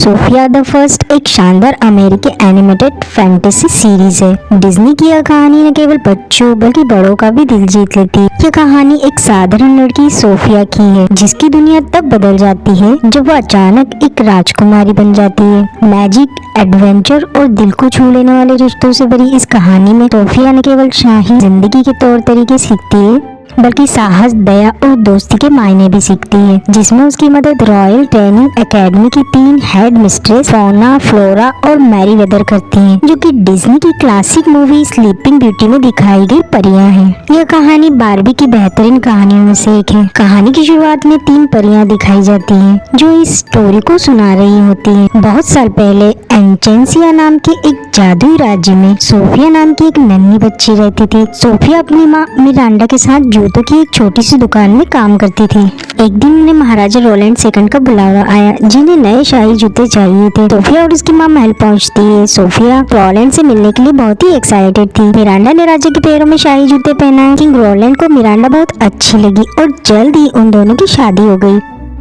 Sophia the first एक शानदार अमेरिकी एनिमेटेड फैंटेसी सीरीज है। डिज्नी की यह कहानी न केवल बच्चों बल्कि बड़ों का भी दिल जीत लेती है। यह कहानी एक साधारण लड़की सोफिया की है जिसकी दुनिया तब बदल जाती है जब वह अचानक एक राजकुमारी बन जाती है। मैजिक, एडवेंचर और दिल को छू लेने वाले रिश्तों से भरी इस कहानी में सोफिया न केवल शाही जिंदगी के तौर तरीके सीखती है बल्कि साहस, दया और दोस्ती के मायने भी सीखती है, जिसमें उसकी मदद रॉयल ट्रेनिंग एकेडमी की 3 हेड मिस्ट्रेस फाउना, फ्लोरा और मैरीवेदर करती हैं, जो कि डिज्नी की क्लासिक मूवी स्लीपिंग ब्यूटी में दिखाई गई परियां हैं। यह कहानी बार्बी की बेहतरीन कहानियों में से एक है। कहानी की शुरुआत में 3 परियां दिखाई जाती हैं, जो इस स्टोरी को सुना रही होती हैं। बहुत साल पहले एनचेंसिया नाम के एक जादुई राज्य में सोफिया नाम की एक नन्ही बच्ची रहती थी। सोफिया अपनी माँ मिरांडा के साथ जूतों की एक छोटी सी दुकान में काम करती थी। एक दिन उन्हें महाराजा रोलैंड सेकंड का बुलावा आया, जिन्हें नए शाही जूते चाहिए थे। सोफिया और उसकी माँ महल पहुंचती है। सोफिया रोलैंड से मिलने के लिए बहुत ही एक्साइटेड थी। मिरांडा ने राजा के पैरों में शाही जूते पहनाए। किंग रोलैंड को मिरांडा बहुत अच्छी लगी और जल्द ही उन दोनों की शादी हो गई।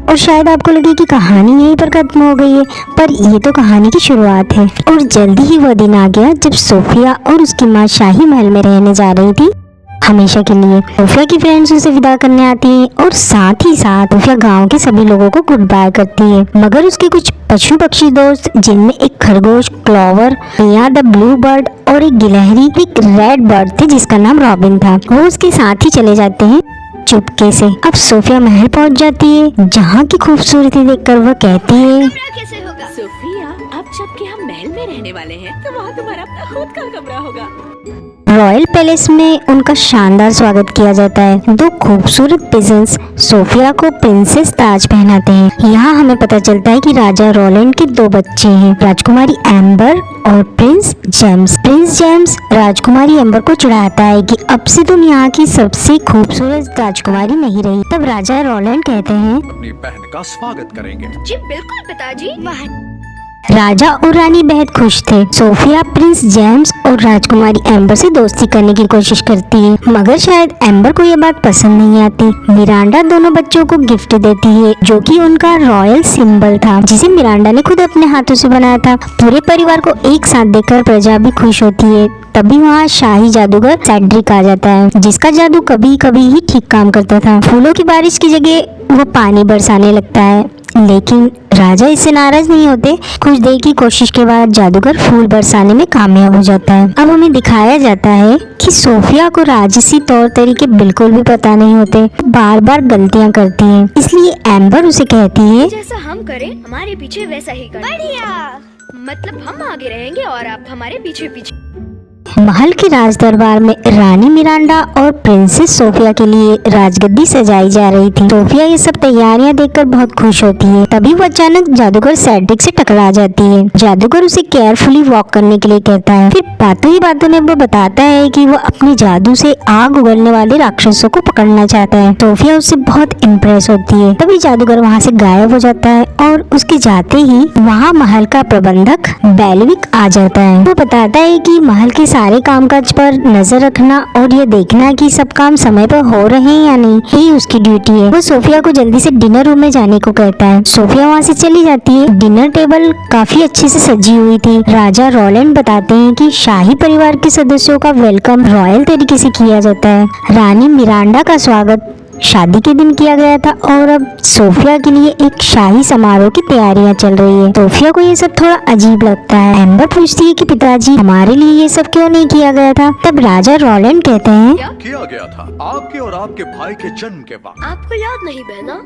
और शायद आपको लगे कि कहानी यहीं पर खत्म हो गई है, पर ये तो कहानी की शुरुआत है। और जल्दी ही वह दिन आ गया जब सोफिया और उसकी माँ शाही महल में रहने जा रही थी हमेशा के लिए। सोफिया की फ्रेंड्स उसे विदा करने आती हैं और साथ ही साथ सोफिया गांव के सभी लोगों को गुड बाय करती है, मगर उसके कुछ पशु पक्षी दोस्त, जिनमें एक खरगोश Clover, Mia the blue bird और एक गिलहरी, एक रेड बर्ड थे जिसका नाम रॉबिन था, वो उसके साथ ही चले जाते हैं चुपके से। अब सोफिया महल पहुंच जाती है, जहाँ की खूबसूरती देखकर वह कहती है, कैसे होगा सोफिया, अब जबकि हम महल में रहने वाले हैं तो वहाँ तुम्हारा अपना खुद का कमरा होगा। रॉयल पैलेस में उनका शानदार स्वागत किया जाता है। 2 खूबसूरत पिजन्स सोफिया को प्रिंसेस ताज पहनाते हैं। यहाँ हमें पता चलता है कि राजा रोलैंड के 2 बच्चे हैं, राजकुमारी एम्बर और प्रिंस जेम्स। प्रिंस जेम्स राजकुमारी एम्बर को चिढ़ाता है कि अब से तुम यहाँ की सबसे खूबसूरत राजकुमारी नहीं रही। तब राजा रोलैंड कहते हैं, अपनी बहन का स्वागत करेंगे। जी बिल्कुल पिताजी। राजा और रानी बेहद खुश थे। सोफिया प्रिंस जेम्स और राजकुमारी एम्बर से दोस्ती करने की कोशिश करती है, मगर शायद एम्बर को यह बात पसंद नहीं आती। मिरांडा दोनों बच्चों को गिफ्ट देती है, जो कि उनका रॉयल सिंबल था, जिसे मिरांडा ने खुद अपने हाथों से बनाया था। पूरे परिवार को एक साथ देखकर प्रजा भी खुश होती है। तभी वहाँ शाही जादूगर सेड्रिक आ जाता है, जिसका जादू कभी कभी ही ठीक काम करता था। फूलों की बारिश की जगह वो पानी बरसाने लगता है, लेकिन राजा इससे नाराज नहीं होते। कुछ देर की कोशिश के बाद जादूगर फूल बरसाने में कामयाब हो जाता है। अब हमें दिखाया जाता है कि सोफिया को राजसी तौर तरीके बिल्कुल भी पता नहीं होते, बार बार गलतियां करती है। इसलिए एम्बर उसे कहती है, जैसा हम करें हमारे पीछे वैसा ही करें। बढ़िया, मतलब हम आगे रहेंगे और आप हमारे पीछे पीछे। महल के राज दरबार में रानी मिरांडा और प्रिंसेस सोफिया के लिए राजगद्दी सजाई जा रही थी। सोफिया ये सब तैयारियां देखकर बहुत खुश होती है। तभी वो अचानक जादूगर सेड्रिक से टकरा जाती है। जादूगर उसे केयरफुली वॉक करने के लिए कहता है। फिर बातों ही बातों में वो बताता है कि वो अपने जादू से आग उगलने वाले राक्षसों को पकड़ना चाहता है। सोफिया उससे बहुत इम्प्रेस होती है। तभी जादूगर वहाँ से गायब हो जाता है और उसके जाते ही वहाँ महल का प्रबंधक बेलविक आ जाता है। वो बताता है कि महल के सारे कामकाज पर नजर रखना और ये देखना कि सब काम समय पर हो रहे हैं या नहीं, यही उसकी ड्यूटी है। वो सोफिया को जल्दी से डिनर रूम में जाने को कहता है। सोफिया वहाँ से चली जाती है। डिनर टेबल काफी अच्छे से सजी हुई थी। राजा रोलैंड बताते हैं कि शाही परिवार के सदस्यों का वेलकम रॉयल तरीके से किया जाता है। रानी मिरांडा का स्वागत शादी के दिन किया गया था और अब सोफिया के लिए एक शाही समारोह की तैयारियां चल रही है। सोफिया को ये सब थोड़ा अजीब लगता है। एम्बर पूछती है कि पिताजी, हमारे लिए ये सब क्यों नहीं किया गया था? तब राजा रोलैंड कहते हैं, किया गया था आपके और आपके भाई के जन्म के बाद। आपको याद नहीं बहना?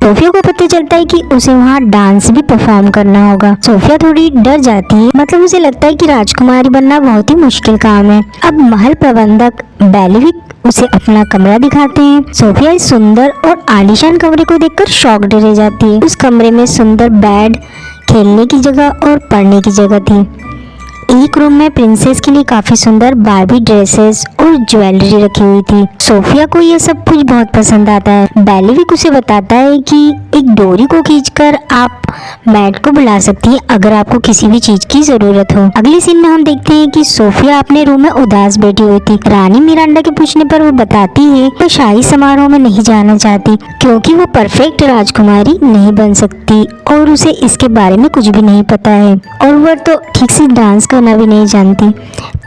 सोफिया को पता चलता है कि उसे वहाँ डांस भी परफॉर्म करना होगा। सोफिया थोड़ी डर जाती है, मतलब उसे लगता है कि राजकुमारी बनना बहुत ही मुश्किल काम है। अब महल प्रबंधक बेलविक उसे अपना कमरा दिखाते हैं। सोफिया इस सुंदर और आलीशान कमरे को देखकर शॉक्ड रह जाती है। उस कमरे में सुंदर बेड, खेलने की जगह और पढ़ने की जगह थी। एक रूम में प्रिंसेस के लिए काफी सुंदर बार्बी ड्रेसेस और ज्वेलरी रखी हुई थी। सोफिया को यह सब कुछ बहुत पसंद आता है। बेलिविक उसे बताता है कि एक डोरी को खींचकर आप मैट को बुला सकती हैं अगर आपको किसी भी चीज की जरूरत हो। अगले सीन में हम देखते हैं कि सोफिया अपने रूम में उदास बैठी हुई थी। रानी मिरांडा के पूछने पर वो बताती है वो शाही समारोह में नहीं जाना चाहती क्योंकि वो परफेक्ट राजकुमारी नहीं बन सकती और उसे इसके बारे में कुछ भी नहीं पता है और वह तो ठीक से डांस करना भी नहीं जानती।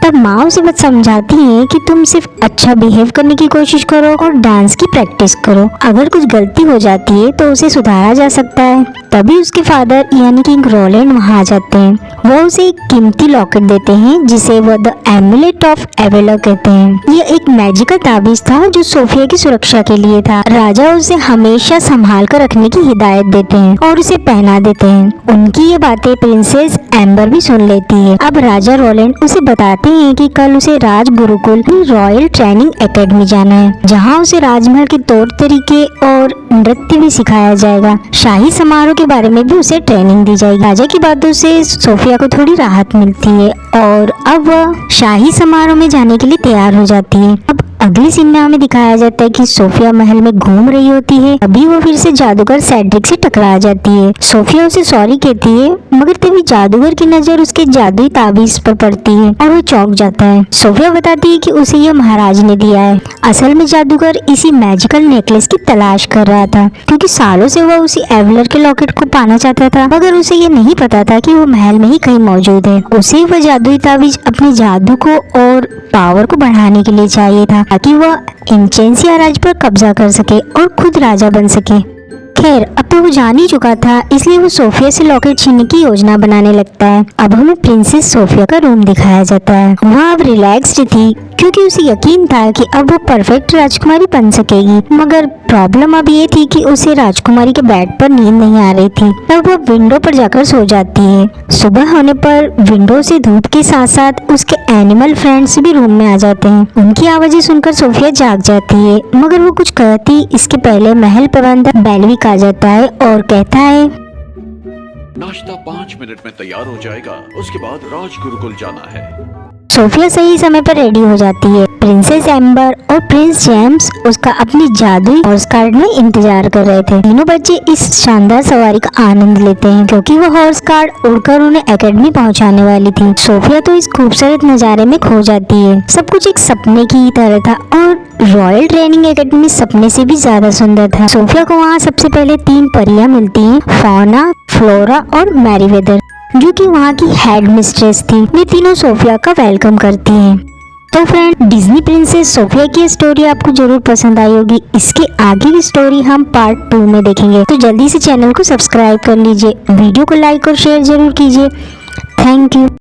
तब माँ उसे बस समझाती है कि तुम सिर्फ अच्छा बिहेव करने की कोशिश करो और डांस की प्रैक्टिस करो। अगर कुछ गलती हो जाती है तो उसे सुधारा जा सकता है। तभी उसके फादर यानी कि रोलैंड वहाँ आ जाते हैं। वो उसे एक कीमती लॉकेट देते हैं जिसे वो द एमुलेट ऑफ एवेलर कहते हैं। ये एक मैजिकल ताबीज था जो सोफिया की सुरक्षा के लिए था। राजा उसे हमेशा संभाल कर रखने की हिदायत देते हैं और उसे पहना देते हैं। उनकी ये बातें प्रिंसेस एम्बर भी सुन लेती है। अब राजा रोलैंड उसे बताते हैं कि कल उसे राज गुरुकुल रॉयल ट्रेनिंग एकेडमी जाना है जहाँ उसे राजमहल के तौर तरीके और नृत्य भी सिखाया जाएगा। शाही समारोह के बारे में भी उसे ट्रेनिंग दी जाएगी। राजा की बातों से सोफिया को थोड़ी राहत मिलती है और अब वह शाही समारोह में जाने के लिए तैयार हो जाती है। अब अगले सीन में हमें दिखाया जाता है कि सोफिया महल में घूम रही होती है। अभी वो फिर से जादूगर सेड्रिक से टकरा जाती है। सोफिया उसे सॉरी कहती है मगर तभी जादूगर की नजर उसके जादुई ताबीज पर पड़ती है और वो चौंक जाता है। सोफिया बताती है कि उसे यह महाराज ने दिया है। असल में जादूगर इसी मैजिकल नेकलेस की तलाश कर रहा था क्योंकि सालों से वह उसी एवेलर के लॉकेट को पाना चाहता था मगर उसे ये नहीं पता था कि वो महल में ही कहीं मौजूद है। उसे वह जादुई ताबीज अपने जादू को और पावर को बढ़ाने के लिए चाहिए था ताकि वह इंचेंसिया राज्य पर कब्जा कर सके और खुद राजा बन सके। खैर अब तो वो जान ही चुका था इसलिए वो सोफिया से लॉकेट छीनने की योजना बनाने लगता है। अब हमें प्रिंसेस सोफिया का रूम दिखाया जाता है। वह अब रिलैक्स्ड थी क्योंकि उसे यकीन था कि अब वो परफेक्ट राजकुमारी बन सकेगी। मगर प्रॉब्लम अब ये थी कि उसे राजकुमारी के बेड पर नींद नहीं आ रही थी। तब वह विंडो पर जाकर सो जाती है। सुबह होने पर विंडो से धूप के साथ साथ उसके एनिमल फ्रेंड्स भी रूम में आ जाते हैं। उनकी आवाजें सुनकर सोफिया जाग जाती है मगर वो कुछ कहती इसके पहले महल प्रबंधक बेलिविक आ जाता है और कहता है नाश्ता 5 मिनट में तैयार हो जाएगा। उसके बाद राज गुरुकुल जाना है। सोफिया सही समय पर रेडी हो जाती है। प्रिंसेस एम्बर और प्रिंस जेम्स उसका अपनी जादुई हॉर्स कार्ड में इंतजार कर रहे थे। तीनों बच्चे इस शानदार सवारी का आनंद लेते हैं क्योंकि वो हॉर्स कार्ड उड़कर उन्हें एकेडमी पहुंचाने वाली थी। सोफिया तो इस खूबसूरत नजारे में खो जाती है। सब कुछ एक सपने की ही तरह था और रॉयल ट्रेनिंग एकेडमी सपने से भी ज्यादा सुंदर था। सोफिया को वहाँ सबसे पहले 3 परियां मिलती हैं, फौना, फ्लोरा और मैरीवेदर, जो कि वहाँ की हेड मिस्ट्रेस थी। वे तीनों सोफिया का वेलकम करती हैं। तो फ्रेंड, डिज्नी प्रिंसेस सोफिया की स्टोरी आपको जरूर पसंद आई होगी। इसके आगे की स्टोरी हम पार्ट 2 में देखेंगे। तो जल्दी से चैनल को सब्सक्राइब कर लीजिए, वीडियो को लाइक और शेयर जरूर कीजिए। Thank you.